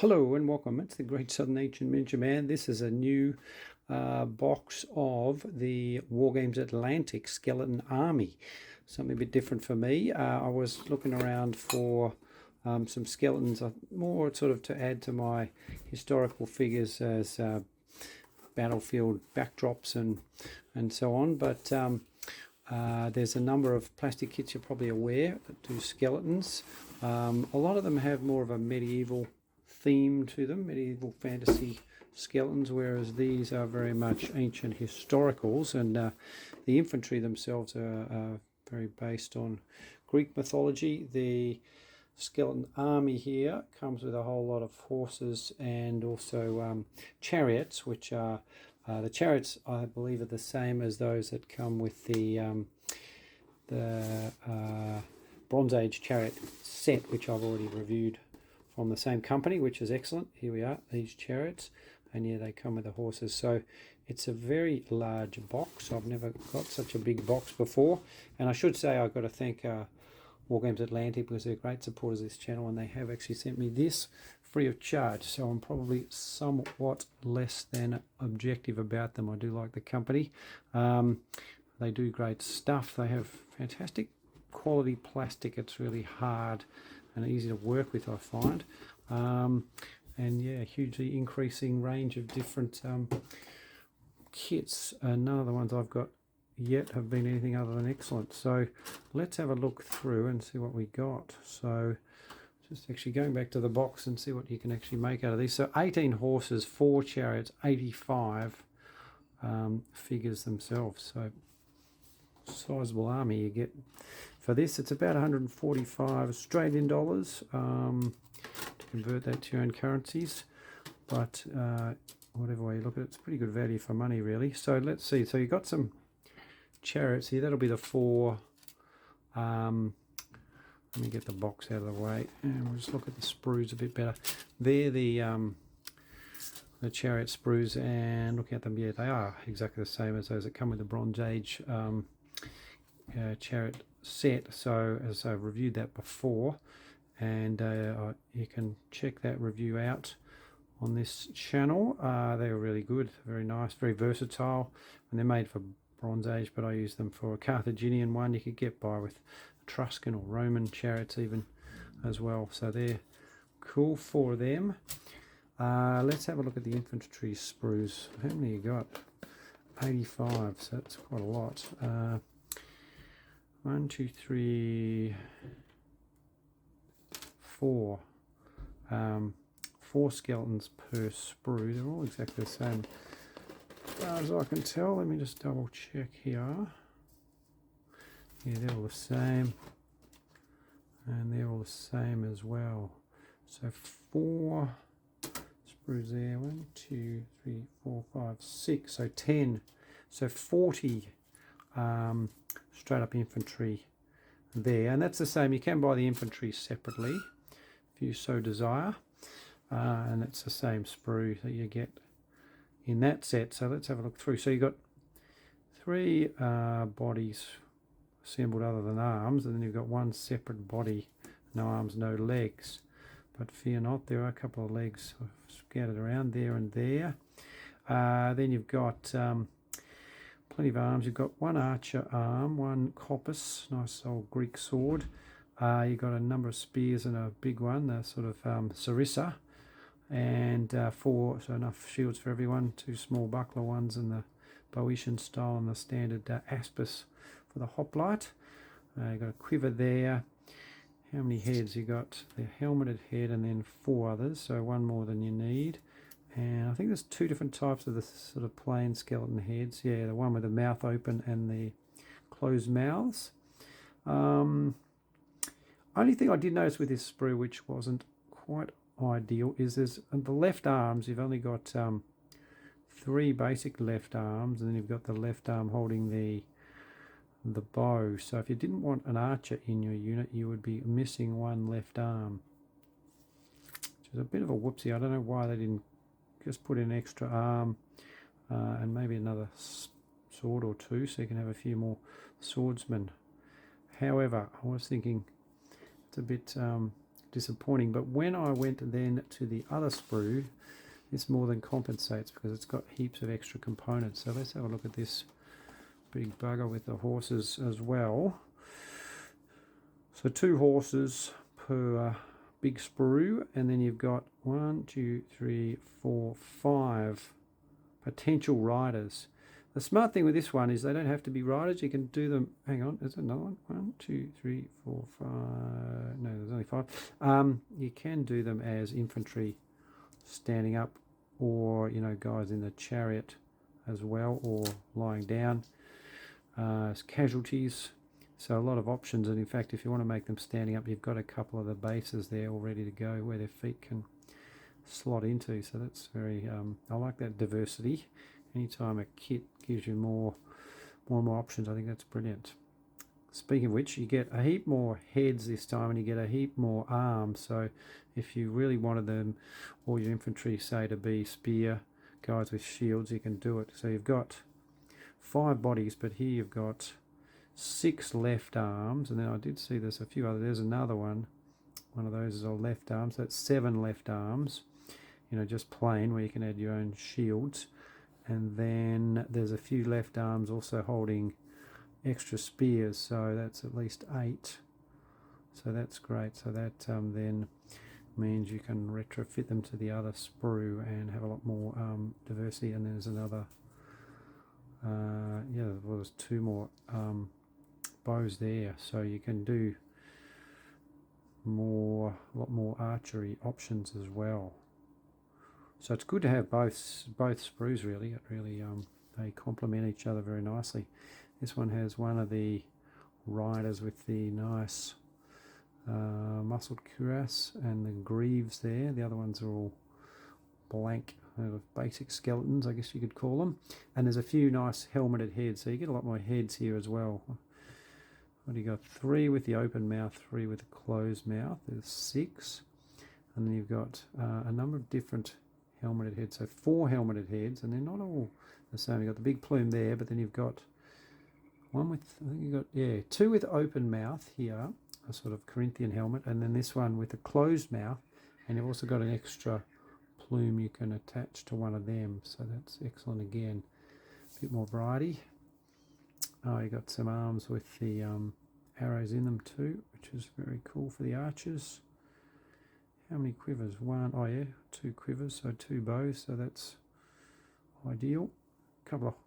Hello and welcome. It's the Great Southern Ancient Miniature Man. This is a new box of the Wargames Atlantic Skeleton Army. Something a bit different for me. I was looking around for some skeletons, more sort of to add to my historical figures as battlefield backdrops and so on. But there's a number of plastic kits you're probably aware that do skeletons. A lot of them have more of a medieval theme to them, medieval fantasy skeletons, whereas these are very much ancient historicals, and the infantry themselves are very based on Greek mythology. The skeleton army here comes with a whole lot of horses and also chariots, which are the chariots, I believe, are the same as those that come with the Bronze Age chariot set, which I've already reviewed from the same company, which is excellent. Here we are, these chariots, and yeah, they come with the horses. So it's a very large box. I've never got such a big box before, and I should say I've got to thank Wargames Atlantic, because they're great supporters of this channel, and they have actually sent me this free of charge, so I'm probably somewhat less than objective about them. I do like the company. They do great stuff. They have fantastic quality plastic. It's really hard and easy to work with, I find. And yeah, hugely increasing range of different kits. None of the ones I've got yet have been anything other than excellent. So let's have a look through and see what we got. So just actually going back to the box and see what you can actually make out of these. So 18 horses, 4 chariots, 85 figures themselves. So sizable army you get for this. It's about 145 Australian dollars to convert that to your own currencies, but whatever way you look at it, it's pretty good value for money, really. So let's see. So you've got some chariots here. That'll be the 4. Let me get the box out of the way and we'll just look at the sprues a bit better. They're the chariot sprues, and looking at them, yeah, they are exactly the same as those that come with the Bronze Age chariot set. So as I've reviewed that before, and you can check that review out on this channel. They're really good, very nice, very versatile, and they're made for Bronze Age, but I use them for a Carthaginian one. You could get by with Etruscan or Roman chariots even as well, so they're cool for them. Let's have a look at the infantry sprues. How many you got? 85, so that's quite a lot. 1, 2, 3, 4. 4 skeletons per sprue. They're all exactly the same as far as I can tell. Let me just double check here. Yeah, they're all the same, and they're all the same as well. So 4 sprues there. 1, 2, 3, 4, 5, 6. So 10. So 40 straight up infantry there, and that's the same. You can buy the infantry separately if you so desire, and it's the same sprue that you get in that set. So let's have a look through. So you've got 3 bodies assembled other than arms, and then you've got 1 separate body, no arms, no legs. But fear not, there are a couple of legs scattered around there and there. Then you've got plenty of arms. You've got 1 archer arm, 1 coppice, nice old Greek sword. You've got a number of spears and a big one, the sort of sarissa, and 4, so enough shields for everyone. 2 small buckler ones, and the Boeotian style, and the standard aspis for the hoplite. You've got a quiver there. How many heads? You got the helmeted head and then 4 others, so 1 more than you need. And I think there's 2 different types of the sort of plain skeleton heads. Yeah, the one with the mouth open and the closed mouths. Only thing I did notice with this sprue, which wasn't quite ideal, is there's the left arms. You've only got 3 basic left arms, and then you've got the left arm holding the bow. So if you didn't want an archer in your unit, you would be missing 1 left arm, which is a bit of a whoopsie. I don't know why they didn't just put in an extra arm and maybe another sword or 2, so you can have a few more swordsmen. However, I was thinking it's a bit disappointing. But when I went then to the other sprue, this more than compensates because it's got heaps of extra components. So let's have a look at this big bugger with the horses as well. So 2 horses per big sprue, and then you've got 1, 2, 3, 4, 5 potential riders. The smart thing with this one is they don't have to be riders. You can do them. Hang on, is there another one? 1, 2, 3, 4, 5. No, there's only 5. You can do them as infantry standing up, or guys in the chariot as well, or lying down as casualties. So a lot of options, and in fact, if you want to make them standing up, you've got a couple of the bases there all ready to go where their feet can slot into. So that's very. I like that diversity. Anytime a kit gives you more and more options, I think that's brilliant. Speaking of which, you get a heap more heads this time, and you get a heap more arms. So if you really wanted them, all your infantry, say, to be spear guys with shields, you can do it. So you've got 5 bodies, but here you've got 6 left arms, and then I did see there's a few other. There's another one. One of those is a left arm, so that's 7 left arms. Just plain, where you can add your own shields. And then there's a few left arms also holding extra spears, so that's at least 8. So that's great. So that then means you can retrofit them to the other sprue and have a lot more diversity. And there's another, well, there's 2 more bows there, so you can do a lot more archery options as well. So it's good to have both sprues really. It really they complement each other very nicely. This one has one of the riders with the nice muscled cuirass and the greaves there. The other ones are all blank, basic skeletons, I guess you could call them. And there's a few nice helmeted heads, so you get a lot more heads here as well. What do you got? 3 with the open mouth, 3 with the closed mouth. There's 6. And then you've got a number of different helmeted heads, so 4 helmeted heads, and they're not all the same. You've got the big plume there, but then you've got one with, I think you've got, 2 with open mouth here, a sort of Corinthian helmet, and then this one with a closed mouth, and you've also got an extra plume you can attach to one of them, so that's excellent again. A bit more variety. Oh, you got some arms with the arrows in them too, which is very cool for the archers. How many quivers? 1, oh yeah, 2 quivers, so 2 bows, so that's ideal.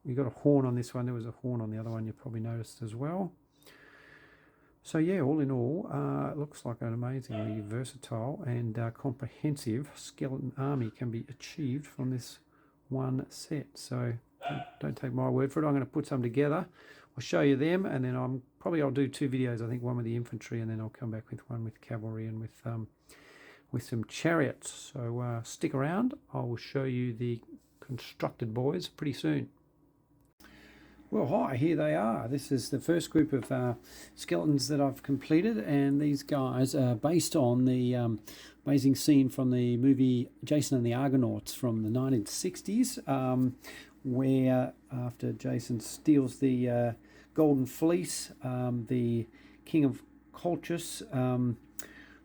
You got a horn on this one. There was a horn on the other one, you probably noticed as well. So yeah, all in all, it looks like an amazingly versatile and comprehensive skeleton army can be achieved from this one set. So don't take my word for it. I'm going to put some together. I'll show you them, and then I'll do 2 videos. I think one with the infantry, and then I'll come back with one with cavalry and with some chariots. So stick around. I will show you the constructed boys pretty soon. Well, hi, here they are. This is the first group of skeletons that I've completed, and these guys are based on the amazing scene from the movie Jason and the Argonauts from the 1960s, where after Jason steals the golden fleece, the king of Colchis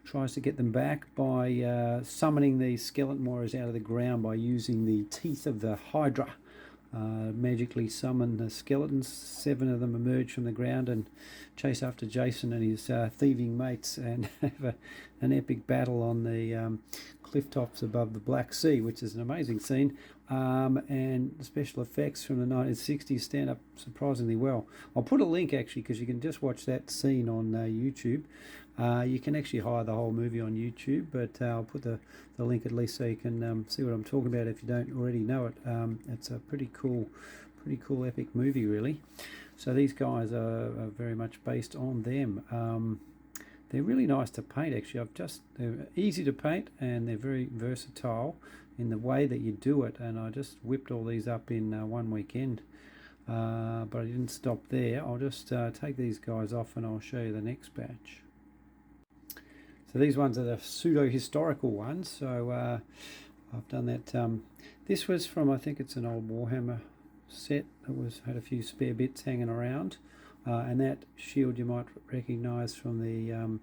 tries to get them back by summoning these skeleton warriors out of the ground by using the teeth of the Hydra. Magically summon the skeletons. 7 of them emerge from the ground and chase after Jason and his thieving mates, and have an epic battle on the cliff tops above the Black Sea, which is an amazing scene. And the special effects from the 1960s stand up surprisingly well. I'll put a link actually, because you can just watch that scene on YouTube. You can actually hire the whole movie on YouTube, but I'll put the link at least so you can see what I'm talking about if you don't already know it. It's a pretty cool epic movie really. So these guys are very much based on them. They're really nice to paint actually. They're easy to paint, and they're very versatile in the way that you do it, and I just whipped all these up in one weekend. But I didn't stop there. I'll just take these guys off and I'll show you the next batch. So these ones are the pseudo-historical ones, so I've done that. This was from, I think it's an old Warhammer set that had a few spare bits hanging around, and that shield you might recognise from the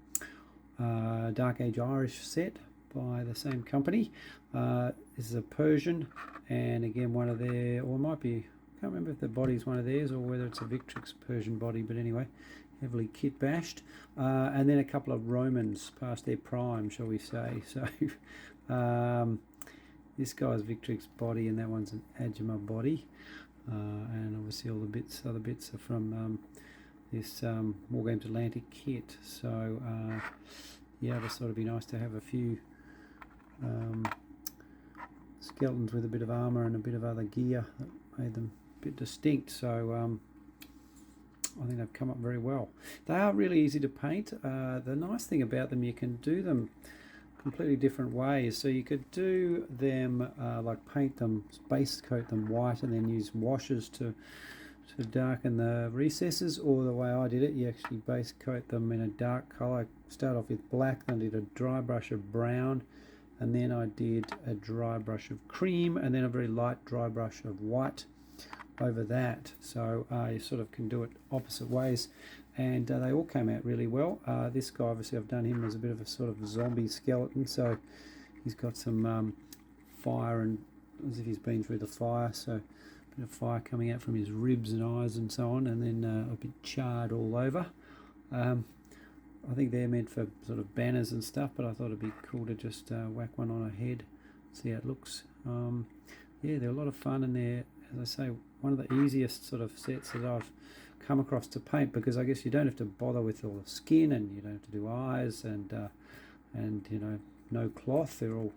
Dark Age Irish set by the same company. This is a Persian, and again one of their, or it might be, I can't remember if the body's one of theirs or whether it's a Victrix Persian body, but anyway, heavily kit bashed. And then a couple of Romans past their prime, shall we say. So this guy's Victrix body, and that one's an Agema body. And obviously all the other bits are from this Wargames Atlantic kit. So yeah, I just thought it'd be nice to have a few skeletons with a bit of armour and a bit of other gear that made them a bit distinct. So I think they've come up very well. They are really easy to paint. The nice thing about them, you can do them completely different ways. So you could do them like paint them, base coat them white, and then use washes to darken the recesses, or the way I did it, you actually base coat them in a dark colour. Start off with black, then I did a dry brush of brown, and then I did a dry brush of cream, and then a very light dry brush of white over that. So you sort of can do it opposite ways, and they all came out really well. This guy, obviously I've done him as a bit of a sort of zombie skeleton, so he's got some fire, and as if he's been through the fire, so a bit of fire coming out from his ribs and eyes and so on, and then a bit charred all over. I think they're meant for sort of banners and stuff, but I thought it'd be cool to just whack one on a head, see how it looks. Yeah, they're a lot of fun, and they're, as I say, one of the easiest sort of sets that I've come across to paint, because I guess you don't have to bother with all the skin, and you don't have to do eyes, and you know, no cloth. They're all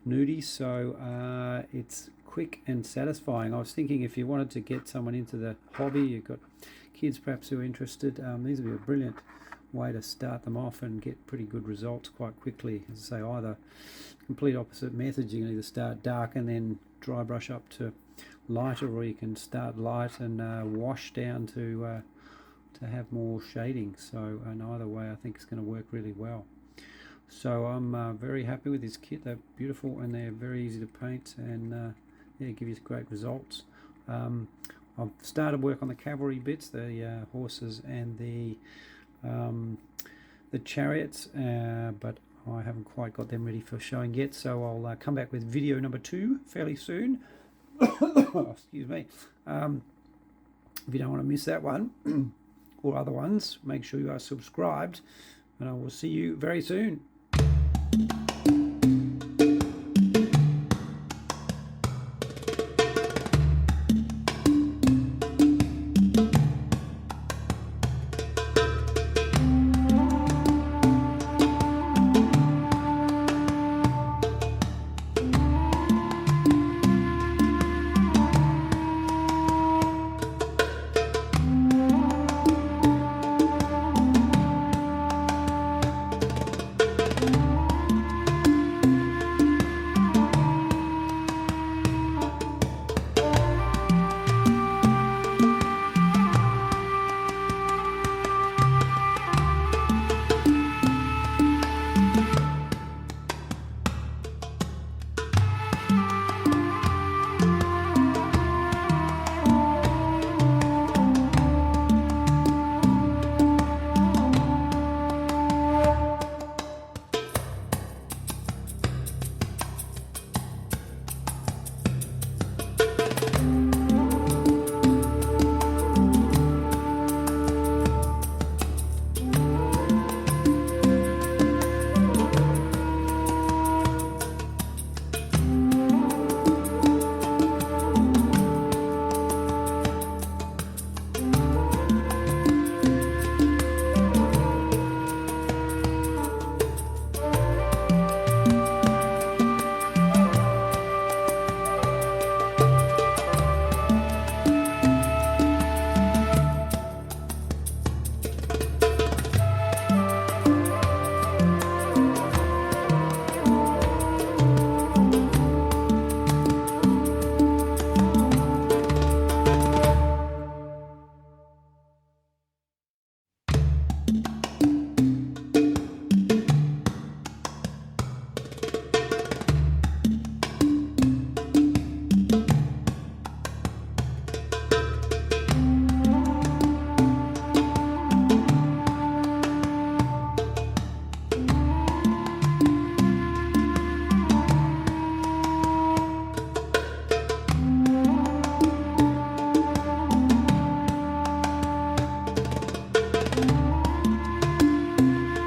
nudie, so it's quick and satisfying. I was thinking if you wanted to get someone into the hobby, you've got kids perhaps who are interested, these would be a brilliant way to start them off and get pretty good results quite quickly. As I say, either complete opposite methods. You can either start dark and then dry brush up to lighter, or you can start light and wash down to have more shading. So and either way I think it's going to work really well. So I'm very happy with this kit. They're beautiful and they're very easy to paint, and yeah, give you great results. I've started work on the cavalry bits, the horses and the chariots, but I haven't quite got them ready for showing yet, so I'll come back with video number 2 fairly soon. Excuse me. If you don't want to miss that one or other ones, make sure you are subscribed, and I will see you very soon.